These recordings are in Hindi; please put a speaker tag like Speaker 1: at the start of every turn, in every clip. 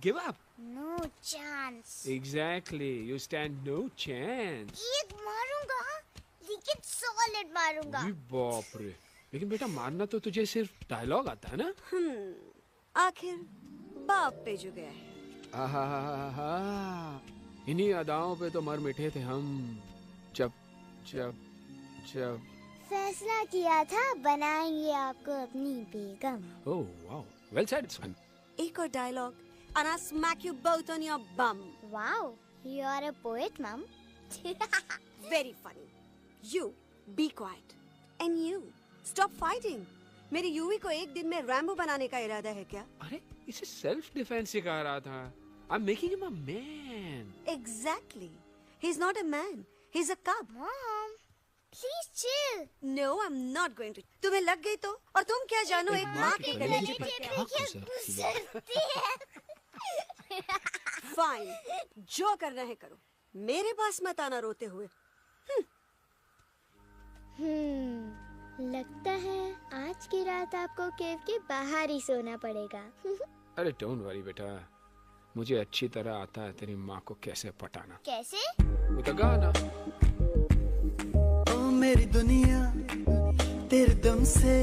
Speaker 1: Give up?
Speaker 2: No chance.
Speaker 1: Exactly, you stand no chance.
Speaker 2: एक मारूंगा, लेकिन सॉलिड मारूंगा।
Speaker 1: बाप रे, लेकिन बेटा मारना तो तुझे सिर्फ डायलॉग आता है ना?
Speaker 3: आखिर बाप पे जो गया है।
Speaker 1: आहा, इन्हीं अदाओं पे तो मर मिटे थे हम जब जब जब
Speaker 2: फैसला किया था बनाएंगे आपको अपनी बेगम।
Speaker 1: ओह वाओ, वेल सेड सन।
Speaker 3: एक और dialogue and I'll smack you both on your bum.
Speaker 2: Wow, you are a poet, mom.
Speaker 3: Very funny. You be quiet and you stop fighting. मेरी यूवी को एक दिन में रैम्बो बनाने का इरादा है क्या?
Speaker 1: अरे इसे सेल्फ डिफेंस सिखा रहा था। I'm making him a man.
Speaker 3: Exactly. He's not a man. He's a cub.
Speaker 2: Mom, please chill.
Speaker 3: No, I'm not going to. तुम्हें लग गई तो? और तुम क्या जानो एक माँ के गले
Speaker 1: गले
Speaker 3: पर क्या?
Speaker 2: गुजरती है।
Speaker 3: Fine. जो करना है करो। मेरे पास मत आना रोते हुए।
Speaker 2: लगता है आज की रात आपको केव के बाहर ही सोना पड़ेगा।
Speaker 1: अरे डोंट वरी बेटा, मुझे अच्छी तरह आता है तेरी माँ को कैसे पटाना।
Speaker 2: कैसे?
Speaker 1: वो तो गाना।
Speaker 4: ओ मेरी दुनिया तेरे दम से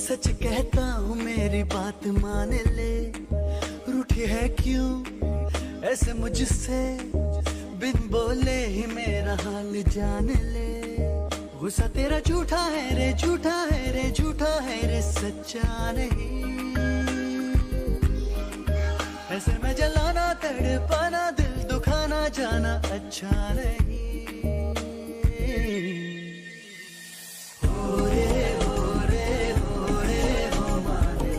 Speaker 4: सच कहता हूँ, मेरी बात मान ले। रूठी है क्यों ऐसे मुझसे, बिन बोले ही मेरा हाल जान ले। गुस्सा तेरा झूठा है रे, झूठा है रे, झूठा है रे, सच्चा नहीं। ऐसे में जलाना तड़पाना, दिल दुखाना जाना अच्छा नहीं। हो रे हो रे हो रे हो माने,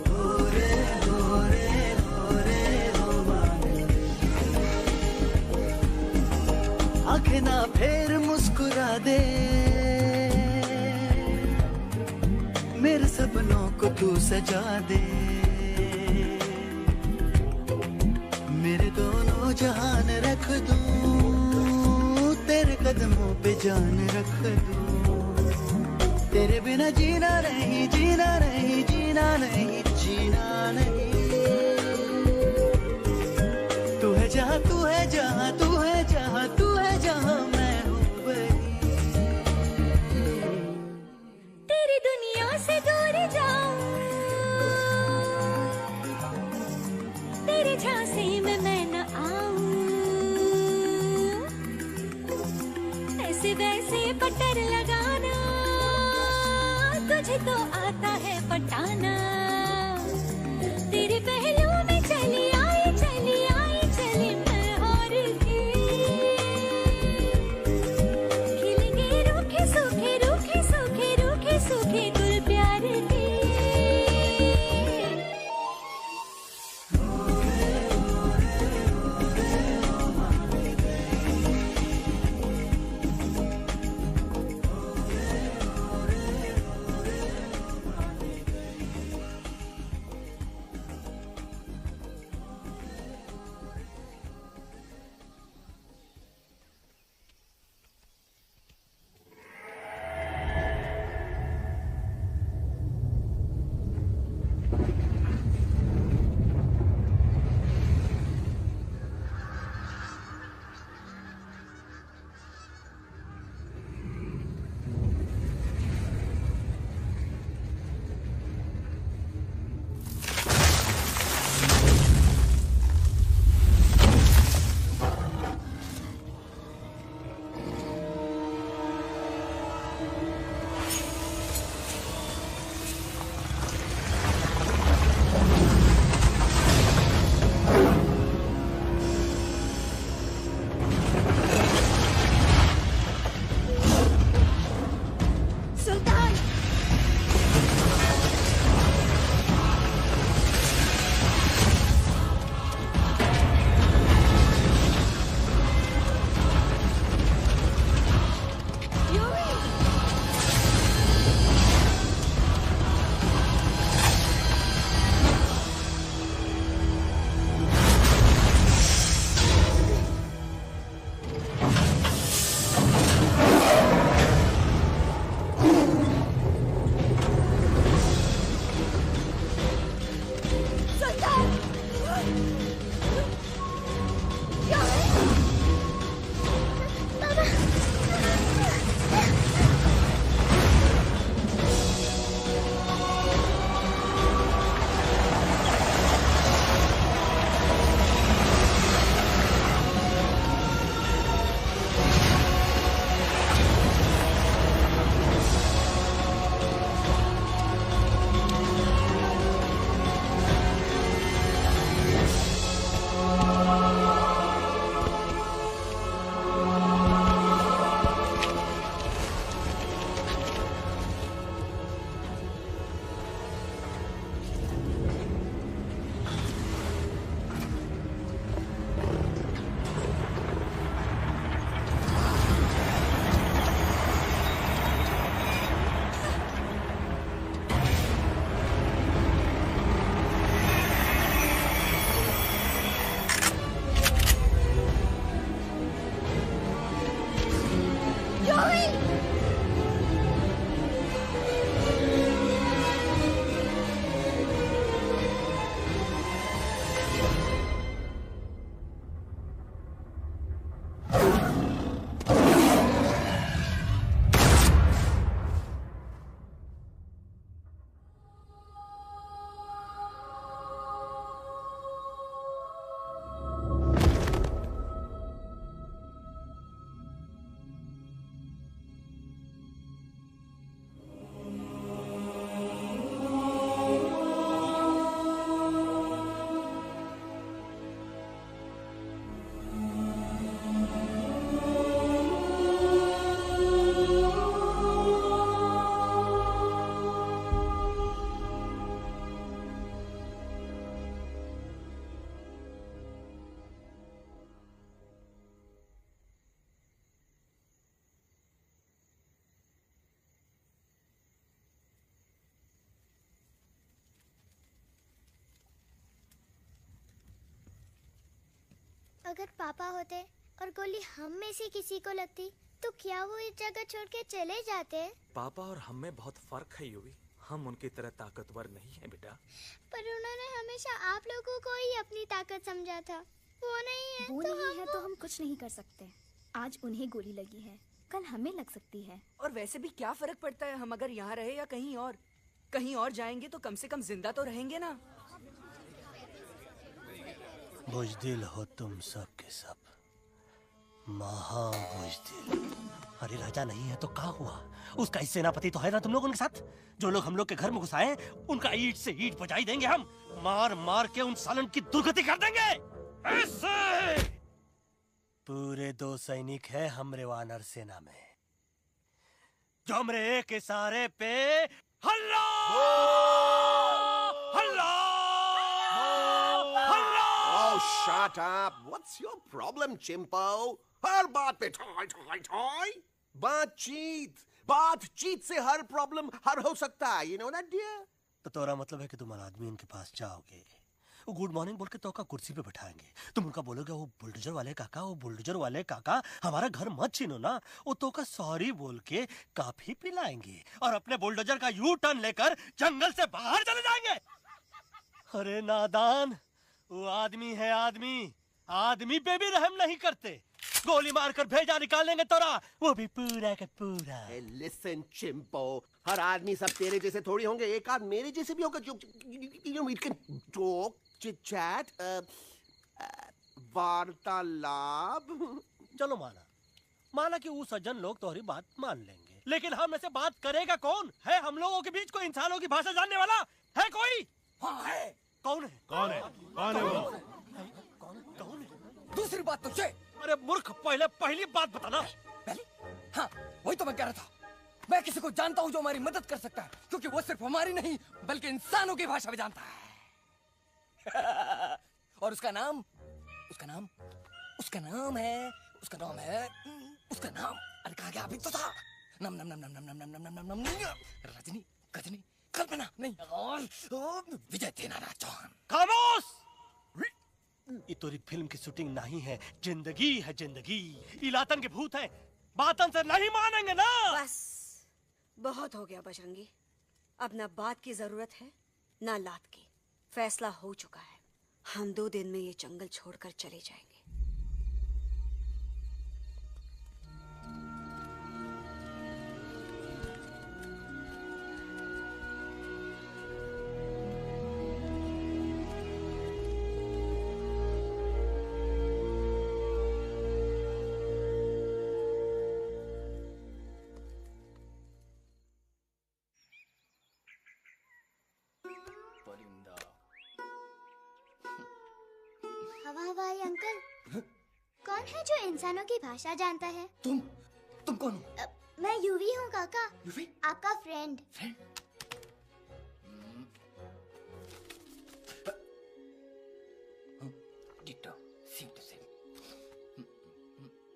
Speaker 4: हो रे हो रे हो रे हो माने। आंखें ना फेर मुस्कुरा दे, मेरे सपनों को तू सजा दे। मेरे दोनों जहान रख दूं, तेरे कदमों पे जान रख दूं। तेरे बिना जीना नहीं, जीना नहीं, जीना नहीं, जीना नहीं। तू है जहाँ, तू है जहाँ, तू है जहाँ, तू है जहाँ, मैं हूँ वही।
Speaker 5: तेरी दुनिया से दूर जाऊं, तेरे झांसे में मैं न आऊं। ऐसे वैसे पटर लगाना, तुझे तो आता है पटाना। तेरे पहलू में चली आई, चली आई, चली मैं और की। खिलेंगे रूखे सूखे, रूखे सूखे, रूखे सूखे गुल प्यार के।
Speaker 2: अगर पापा होते और गोली हम में से किसी को लगती तो क्या वो इस जगह छोड़ के चले जाते?
Speaker 6: पापा और हम में बहुत फर्क है यूवी। हम उनकी तरह ताकतवर नहीं है बेटा।
Speaker 2: पर उन्होंने हमेशा आप लोगों को ही अपनी ताकत समझा था। वो नहीं है
Speaker 7: वो
Speaker 2: तो
Speaker 7: नहीं है तो हम कुछ नहीं कर सकते। आज उन्हें गोली लगी है, कल हमें लग सकती है।
Speaker 8: और वैसे भी क्या फर्क पड़ता है हम अगर यहाँ रहे या कहीं और? कहीं और जाएंगे तो कम से कम जिंदा तो रहेंगे ना।
Speaker 4: बुज़दिल हो तुम सब के सब, महाबुज़दिल। अरे राजा नहीं है तो क्या हुआ? उसका इस सेनापति तो है ना तुम लोग उनके साथ। जो लोग हम लोग के घर में घुसाए उनका ईंट से ईंट बजाई देंगे हम। मार मार के उन सालन की दुर्गति कर देंगे ऐसे। पूरे 2 सैनिक है हमरे वानर सेना में जो हमरे एक इशारे पे हल्ला हल्ला हल्ला।
Speaker 9: Oh, shut up! What's your problem, Chimpo? हर बात पे ठोय ठोय ठोय। बातचीत से हर प्रॉब्लम हल हो सकता है। You know that, dear? तो तोरा मतलब है कि तुम आदमी उनके पास जाओगे, वो गुड मॉर्निंग बोल के तो का कुर्सी पे बैठाएंगे, तुम उनका बोलोगे वो बुलडोजर वाले काका हमारा घर मत छीनो ना, वो तो का सॉरी बोल के काफी पिलाएंगे और अपने बुलडोजर का यू टर्न लेकर जंगल से बाहर चले जाएंगे। अरे नादान, वो आदमी है आदमी पे भी रहम नहीं करते। गोली मारकर भेजा निकाल लेंगे तोरा, वो भी पूरा का पूरा।
Speaker 10: लिसन चिंपो, हर आदमी सब तेरे जैसे थोड़ी होंगे, एक आध मेरे जैसे भी होगा जो we can talk, chit chat, वार्तालाप।
Speaker 4: चलो माना कि वो सज्जन लोग तुम्हारी बात मान लेंगे, लेकिन हम ऐसे बात करेगा कौन? है हम लोगों के बीच कोई इंसानों की भाषा जानने वाला है कोई?
Speaker 8: हाँ है।
Speaker 4: कौन है वो?
Speaker 8: दूसरी बात तो ये।
Speaker 4: अरे मूर्ख, पहली बात बताना।
Speaker 8: पहले? हाँ, वही तो मैं कह रहा था। मैं किसी को जानता हूँ जो हमारी मदद कर सकता है, क्योंकि वो सिर्फ हमारी नहीं बल्कि इंसानों की भाषा भी जानता है। और उसका नाम है अरे कहा गया अभी तो था। नम रजनी गजनी कल्पना नहीं और विजय देनाराज चौहान।
Speaker 4: खामोश! ये तोरी फिल्म की शूटिंग नहीं है, जिंदगी है जिंदगी। इलातन के भूत है, बातन से नहीं मानेंगे ना।
Speaker 3: बस बहुत हो गया बजरंगी, अब ना बात की जरूरत है ना लात की। फैसला हो चुका है, हम 2 दिन में ये जंगल छोड़कर चले जाएंगे।
Speaker 2: हवाई अंकल, कौन है जो इंसानों की भाषा जानता है?
Speaker 8: तुम कौन हो?
Speaker 2: मैं यूवी हूँ काका।
Speaker 8: यूवी?
Speaker 2: आपका फ्रेंड।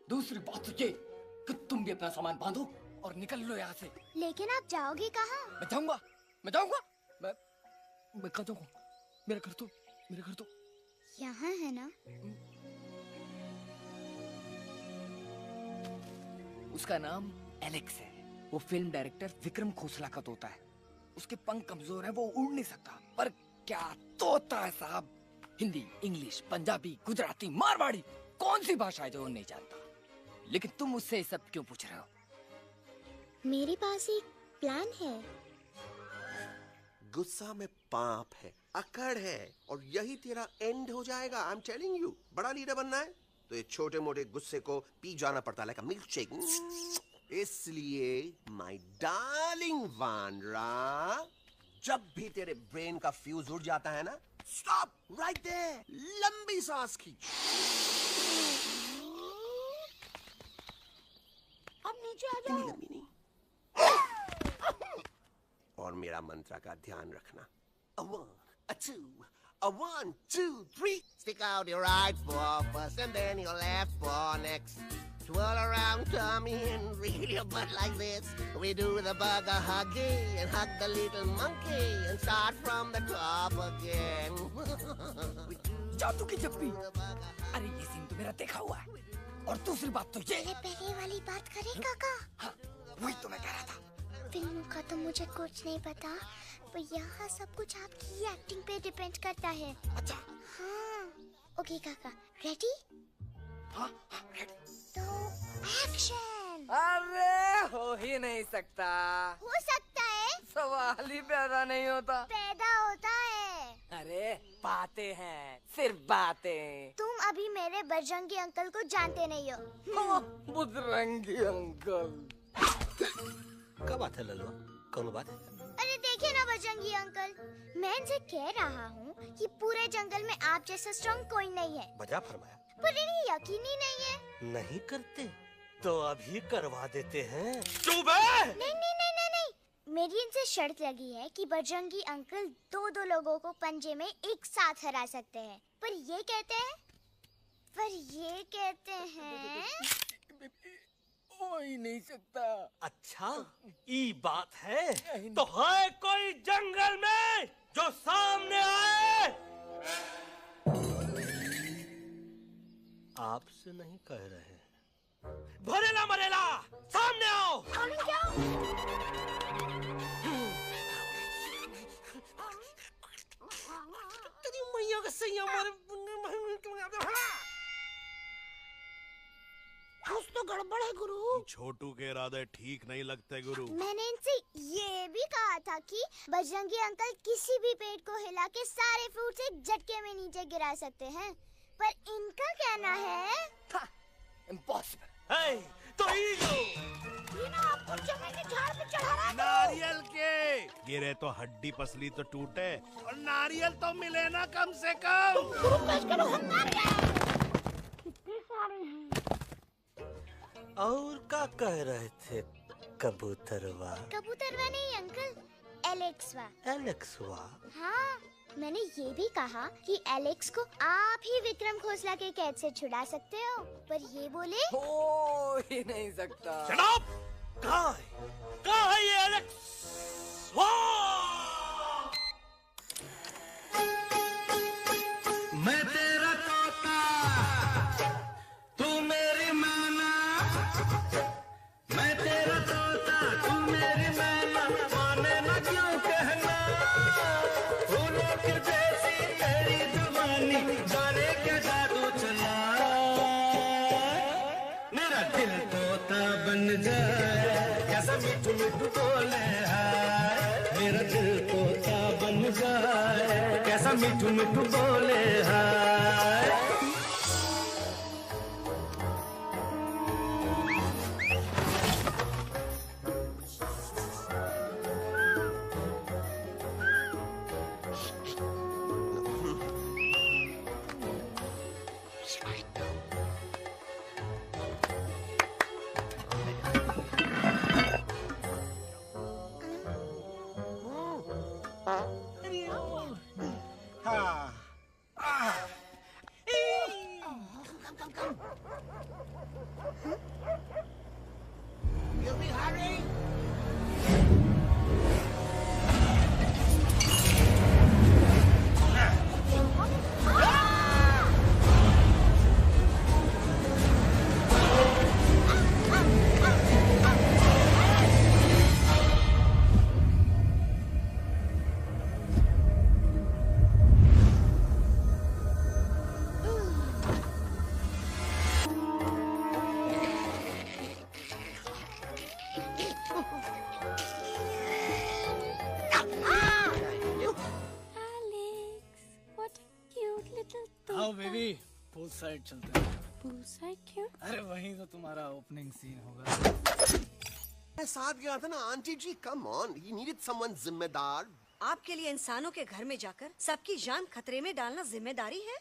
Speaker 8: दूसरी बात तो ये कि तुम भी अपना सामान बांधो और निकल लो यहाँ से।
Speaker 2: लेकिन आप जाओगे कहाँ?
Speaker 8: मैं जाऊंगा मैं कहाँ जाऊंगा? मेरा घर तो
Speaker 2: यहाँ है ना?
Speaker 8: उसका नाम एलेक्स है। वो फिल्म डायरेक्टर विक्रम खोसला का तोता है। उसके पंख कमजोर है, वो उड़ नहीं सकता, पर क्या तोता है साहब। हिंदी, इंग्लिश, पंजाबी, गुजराती, मारवाड़ी, कौन सी भाषा है जो वो नहीं जानता। लेकिन तुम उससे ये सब क्यों पूछ रहे हो?
Speaker 2: मेरे पास एक प्लान है।
Speaker 10: गुस्सा में पाप है, अकड़ है, और यही तेरा एंड हो जाएगा। आई एम टेलिंग यू, बड़ा लीडर बनना है तो ये छोटे मोटे गुस्से को पी जाना पड़ता है, लाइक अ मिल्क शेक। इसलिए माय डार्लिंग वानरा, जब भी तेरे ब्रेन का फ्यूज उड़ जाता है ना, स्टॉप राइट देयर, लंबी सांस खींच।
Speaker 2: अब नीचे आ जाओ।
Speaker 10: लंबी नहीं, और मेरा मंत्र का ध्यान रखना। A 1, a 2, a 1, 2, 3. Stick out your right paw first and then your left paw next. Twirl around tummy and reel your butt like this. We do the bugger huggy and hug the little monkey and start from the top again. We do
Speaker 8: जादू की जप्पी। अरे ये सीन तो मेरा देखा हुआ है। और दूसरी बात तो ये
Speaker 2: पहले वाली बात करें काका।
Speaker 8: हाँ, वही तो मैं कह रहा था।
Speaker 2: फिल्म का तो मुझे कुछ नहीं पता, पर यहाँ सब कुछ आपकी एक्टिंग पे डिपेंड करता है।
Speaker 8: अच्छा।
Speaker 2: हाँ। ओके काका, रेडी?
Speaker 8: हाँ, रेडी।
Speaker 2: तो एक्शन।
Speaker 8: अरे हो ही नहीं सकता।
Speaker 2: हो सकता है।
Speaker 8: सवाल ही पैदा नहीं होता।
Speaker 2: पैदा होता है।
Speaker 8: अरे बातें हैं, सिर्फ बातें।
Speaker 2: तुम अभी मेरे बजरंगी अंकल को जानते नहीं हो।
Speaker 8: बजरंगी अंकल।
Speaker 9: क्या बात है ललुआ? कौन बात है?
Speaker 2: अरे देखिए ना बजरंगी अंकल, मैं इनसे कह रहा हूँ कि पूरे जंगल में आप जैसा स्ट्रॉन्ग कोई नहीं है।
Speaker 9: बजा फरमाया।
Speaker 2: पर इन्हें यकीन ही नहीं है।
Speaker 9: नहीं करते तो अभी करवा देते हैं।
Speaker 10: चुप है।
Speaker 2: नहीं नहीं नहीं नहीं नहीं, मेरी इनसे शर्त लगी है कि बजरंगी अंकल दो लोगों को पंजे में एक साथ हरा सकते हैं। पर ये कहते हैं
Speaker 8: हो ही नहीं सकता।
Speaker 9: अच्छा ये बात है तो है कोई जंगल में जो सामने आए? आपसे नहीं कह रहे, भरेला मरेला सामने आओ। तेरी मैया का सही हमारे
Speaker 2: कुछ तो गड़बड़ है गुरु।
Speaker 11: छोटू के इरादे ठीक नहीं लगते गुरु।
Speaker 2: मैंने इनसे ये भी कहा था कि बजरंगी अंकल किसी भी पेड़ को हिला के सारे फ्रूट्स एक झटके में नीचे गिरा सकते हैं, पर इनका कहना है
Speaker 8: इम्पॉसिबल।
Speaker 9: तो
Speaker 2: ये ना आपको चने के झाड़ पे चढ़ा रहा है।
Speaker 11: नारियल के गिरे तो हड्डी पसली तो टूटे और नारियल तो मिले ना कम से कम।
Speaker 9: और क्या कह रहे थे कबूतरवा?
Speaker 2: कबूतरवा नहीं अंकल, एलेक्सवा।
Speaker 9: एलेक्सवा?
Speaker 2: हाँ, मैंने ये भी कहा कि एलेक्स को आप ही विक्रम खोसला के कैद से छुड़ा सकते हो, पर ये बोले
Speaker 8: हो ही नहीं सकता।
Speaker 9: Shut up! कहाँ है ये एलेक्स? मैं तेरा तोता, तू मेरी मैना। मैं तेरा तोता, तू मेरी मैना। माने ना क्यों कहना, फूलों की जैसी तेरी जुबानी, जाने क्या जादू चला। मेरा दिल तोता बन जाए, कैसा मिठू मिठू बोले हाय। मेरा दिल तोता बन जाए, कैसा मिठू मिठू बोले हाय।
Speaker 12: पूल साइड चलते हैं।
Speaker 5: पूल साइड क्यों?
Speaker 12: अरे वहीं तो तुम्हारा ओपनिंग सीन होगा।
Speaker 10: मैं साथ गया था ना aunty ji. Come on, he needed someone जिम्मेदार।
Speaker 3: आपके लिए इंसानों के घर में जाकर सबकी जान खतरे में डालना जिम्मेदारी है?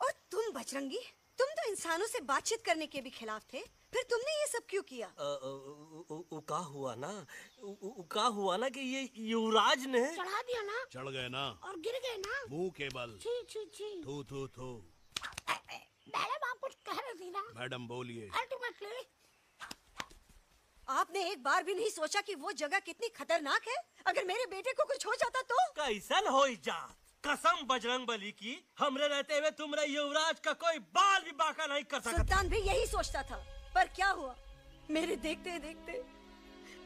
Speaker 3: और तुम बजरंगी, तुम तो इंसानों से बातचीत करने के भी खिलाफ थे, फिर तुमने ये सब क्यों किया?
Speaker 9: का हुआ ना कि ये युवराज ने
Speaker 2: चढ़ा दिया ना,
Speaker 11: चढ़ गए ना
Speaker 2: और गिर गए ना
Speaker 11: मुंह के बल।
Speaker 2: छी छी छी।
Speaker 11: थू थू थू।
Speaker 2: मैडम आप कुछ कह रही थी ना?
Speaker 11: मैडम बोलिए।
Speaker 2: अल्टीमेटली
Speaker 3: आपने एक बार भी नहीं सोचा कि वो जगह कितनी खतरनाक है? अगर मेरे बेटे को कुछ हो जाता तो?
Speaker 9: कैसन हो जात?
Speaker 13: कसम बजरंग बली की, हमरे रहते हुए तुमरे युवराज का कोई बाल भी बांका नहीं कर सकता।
Speaker 3: सुल्तान भी यही सोचता था, पर क्या हुआ, मेरे देखते देखते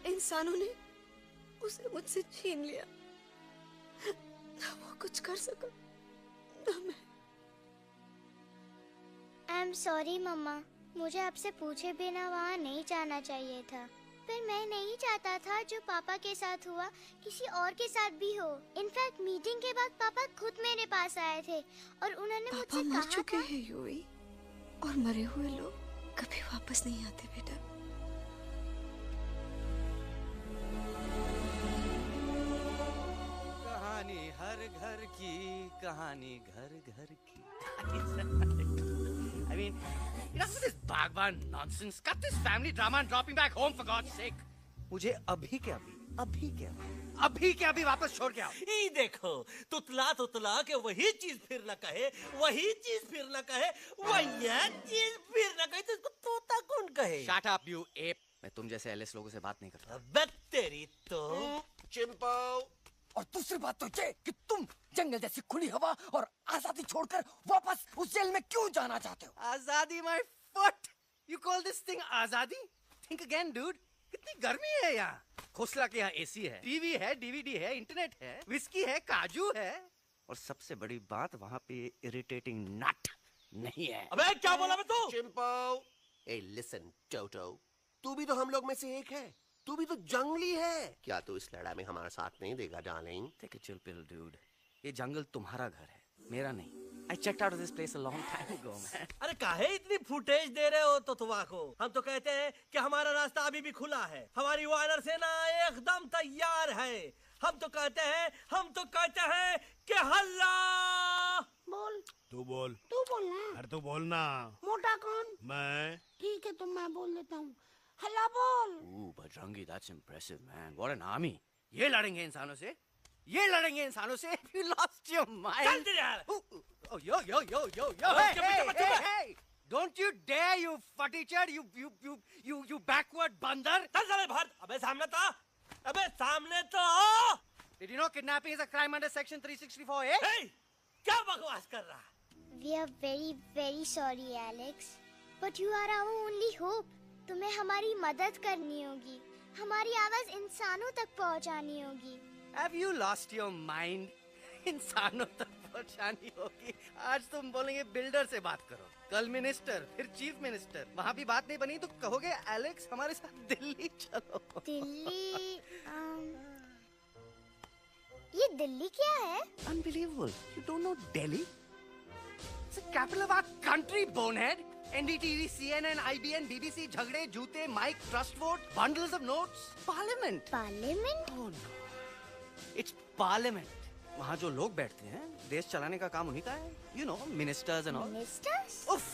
Speaker 3: इंसानों ने उसे मुझसे छीन लिया। ना वो कुछ कर सका, ना मैं।
Speaker 2: आई एम सॉरी मम्मा, मुझे आपसे पूछे बिना वहाँ नहीं जाना चाहिए था। पर मैं नहीं चाहता था जो पापा के साथ हुआ किसी और के साथ भी हो। इनफैक्ट मीटिंग के बाद पापा खुद मेरे पास आए थे और उन्होंने मुझसे कहा
Speaker 3: मर चुके
Speaker 2: था
Speaker 3: हैं यूवी, और मरे हुए लोग कभी वापस नहीं आते बेटा।
Speaker 14: कहानी हर घर की, कहानी घर घर की। I mean, enough with this Bhagwan nonsense. Cut this family drama and drop him back home for God's sake. मुझे अभी के अभी वापस छोड़ के आओ।
Speaker 13: ई देखो, तुतला के वही चीज फिर न कहे, वही चीज फिर न कहे, वही चीज फिर न कहे, तो इसको तोता कौन कहे?
Speaker 14: Shut up, you ape. मैं तुम जैसे एलिस लोगों से बात नहीं करता।
Speaker 13: अबे तेरी तो।
Speaker 10: चिंपो।
Speaker 8: और दूसरी बात तो ये कि तुम जंगल जैसी खुली हवा और आजादी छोड़कर वापस उस जेल में क्यों जाना चाहते हो?
Speaker 14: आजादी my foot. You call this thing आजादी? Think again, dude. कितनी गर्मी है यहाँ। खोसला के यहाँ एसी है, टीवी है, डीवीडी है, इंटरनेट है, विस्की है, काजू है, और सबसे बड़ी बात वहाँ पे इरिटेटिंग नट नहीं है।
Speaker 13: अबे क्या बोला मैं तू?
Speaker 10: चिंपो। ए लिसन टोटो, तू भी तो हम लोग में से एक है। तू भी तो जंगली है। क्या तू इस लड़ाई में हमारा साथ नहीं देगा darling?
Speaker 14: Take a chill pill, dude. ये जंगल तुम्हारा घर है, मेरा नहीं। I checked out of this place a long time ago, man.
Speaker 13: अरे काहे इतनी फुटेज दे रहे हो तो तुवा को? हम तो कहते हैं कि हमारा रास्ता अभी भी खुला है, हमारी वानर सेना एकदम तैयार है। हम तो कहते हैं कि हल्ला
Speaker 11: बोल। तू बोल
Speaker 15: बोलना।
Speaker 11: अरे तू बोलना।
Speaker 15: मोटा कौन?
Speaker 11: मैं।
Speaker 15: ठीक है तो मैं बोल देता हूँ। हल्ला बोल।
Speaker 14: Ooh, Bajrangi, that's impressive, man. What an army. ये लड़ेंगे इंसानों से? ये लड़ेंगे इंसानों से? You lost your mind.
Speaker 13: चल दे यार।
Speaker 14: Oh, yo. Hey. Don't you dare, you footy-chad, you backward बंदर.
Speaker 13: चल साले बाहर। अबे सामने तो आओ।
Speaker 14: Did you know kidnapping is a crime under section 364A?
Speaker 13: Hey, क्या बकवास कर रहा?
Speaker 2: We are very very sorry Alex, but you are our only hope. तुम्हें हमारी मदद करनी होगी, हमारी आवाज इंसानों तक पहुंचानी होगी।
Speaker 14: Have you lost your mind? इंसानों तक पहुंचानी होगी। आज तुम बोलेंगे बिल्डर से बात करो, कल मिनिस्टर, फिर चीफ मिनिस्टर। वहाँ भी बात नहीं बनी तो कहोगे एलेक्स हमारे साथ दिल्ली चलो।
Speaker 2: दिल्ली ये दिल्ली क्या है?
Speaker 14: Unbelievable. You don't know Delhi? It's the capital of our country, bonehead. NDTV, CNN, IBN, BBC, झगड़े, जूते, mike, trust vote, bundles of notes, parliament.
Speaker 2: Parliament?
Speaker 14: Oh no. It's parliament. वहाँ जो लोग बैठते हैं, देश चलाने का काम उन्हीं का है. You know, ministers and all.
Speaker 2: Ministers?
Speaker 14: उफ,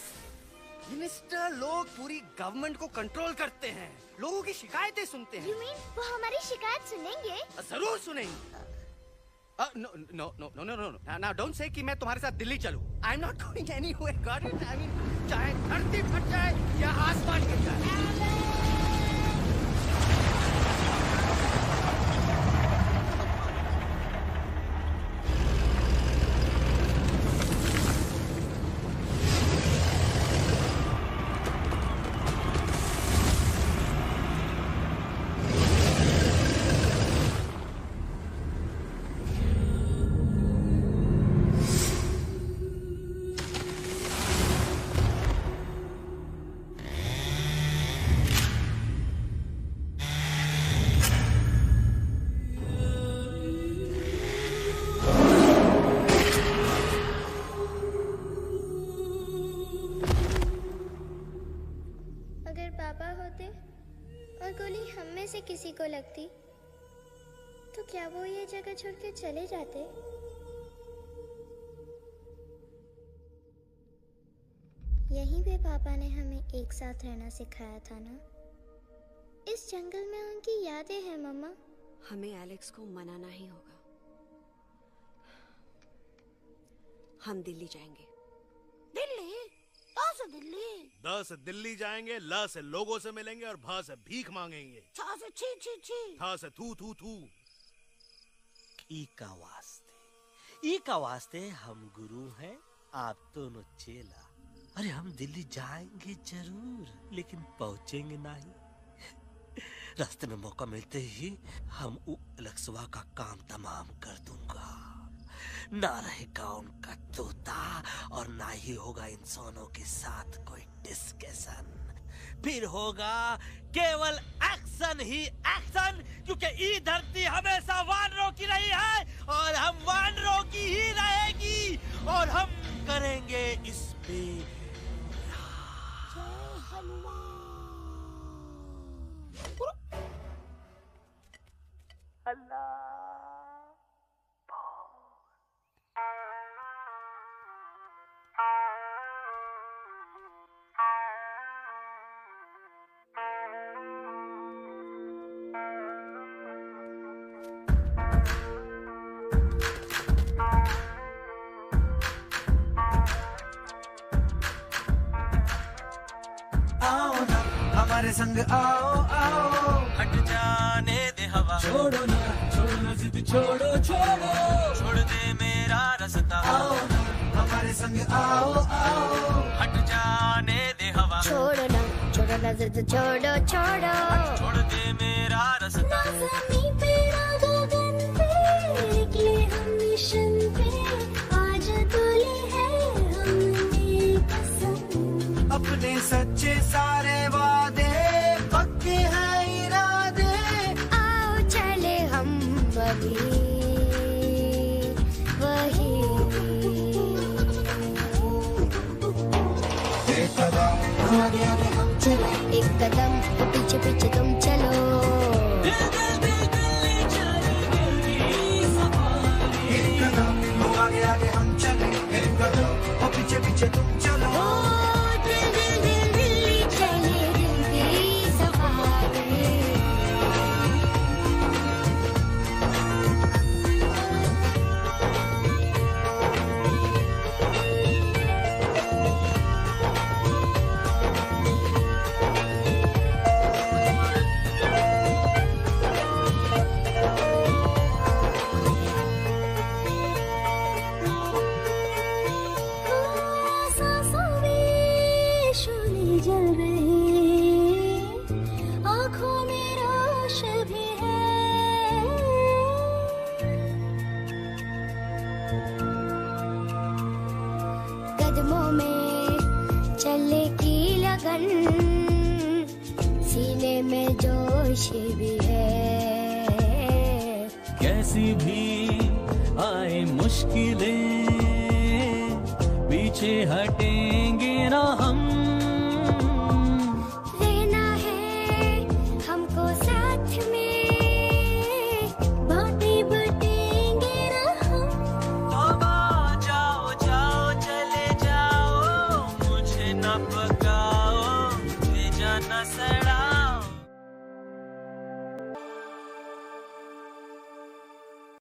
Speaker 14: मिनिस्टर लोग पूरी गवर्नमेंट को कंट्रोल करते हैं, लोगों की शिकायतें सुनते हैं.
Speaker 2: You mean वो हमारी शिकायत सुनेंगे?
Speaker 14: जरूर सुनेंगे. No. Now don't say कि मैं तुम्हारे साथ दिल्ली चलूं. I'm not going anywhere. Got it? I mean, चाहे धरती फट जाए या आसमान गिर जाए.
Speaker 2: किसी को लगती तो क्या वो ये जगह छोड़ के चले जाते? यहीं पे पापा ने हमें एक साथ रहना सिखाया था ना। इस जंगल में उनकी यादें हैं मम्मा।
Speaker 3: हमें एलेक्स को मनाना ही होगा। हम दिल्ली जाएंगे।
Speaker 15: दिल्ली? कहाँ से दिल्ली?
Speaker 11: द से दिल्ली जाएंगे, ल से लोगों से मिलेंगे और भ से भीख मांगेंगे।
Speaker 15: छ से छी छी छी।
Speaker 11: थ से थू थू थू।
Speaker 9: की का वास्ते ई का वास्ते हम गुरु हैं, आप दोनों चेला। अरे हम दिल्ली जाएंगे जरूर, लेकिन पहुंचेंगे नहीं। रास्ते में मौका मिलते ही हम लक्सवा का काम तमाम कर दूंगा। ना रहेगा उनका तोता और ना ही होगा इंसानों के साथ कोई डिस्कशन। फिर होगा केवल एक्शन ही एक्शन, क्योंकि ये धरती हमेशा वानरों की रही है और हम वानरों की ही रहेगी, और हम करेंगे इस पे
Speaker 4: हमारे संग आओ आओ,
Speaker 13: हट जाने दे हवा,
Speaker 4: छोड़ो ना जिद, छोड़ो छोड़ो,
Speaker 13: छोड़ दे मेरा रास्ता।
Speaker 4: आओ ना हमारे संग आओ आओ,
Speaker 13: हट जाने दे हवा,
Speaker 2: छोड़ो ना जिद, छोड़ो छोड़ो,
Speaker 13: छोड़ दे मेरा रास्ता।
Speaker 5: ज़मीं पे ना गगन पे निकले हम मिशन पे, आज तुले है हमने कसम।
Speaker 4: अपने सच्चे सारे वादे पक्के हैं इरादे,
Speaker 2: आओ चले हम अभी वही।
Speaker 4: एक कदम आगे आगे हम चले,
Speaker 2: एक कदम पीछे पीछे तुम चलो।
Speaker 4: एक कदम आगे आगे हम चले, एक कदम और पीछे पीछे तुम चलो।
Speaker 5: जल रही आँखों में रोश भी है,
Speaker 2: कदमों में चले की लगन, सीने में जोश भी है।
Speaker 16: कैसी भी आए मुश्किलें, पीछे हटेंगे ना हम।
Speaker 2: रहना है हमको साथ में, बातें बटेंगे ना हम।
Speaker 13: तौबा जाओ जाओ चले जाओ, मुझे न पकाओ, ले जाना सड़ा।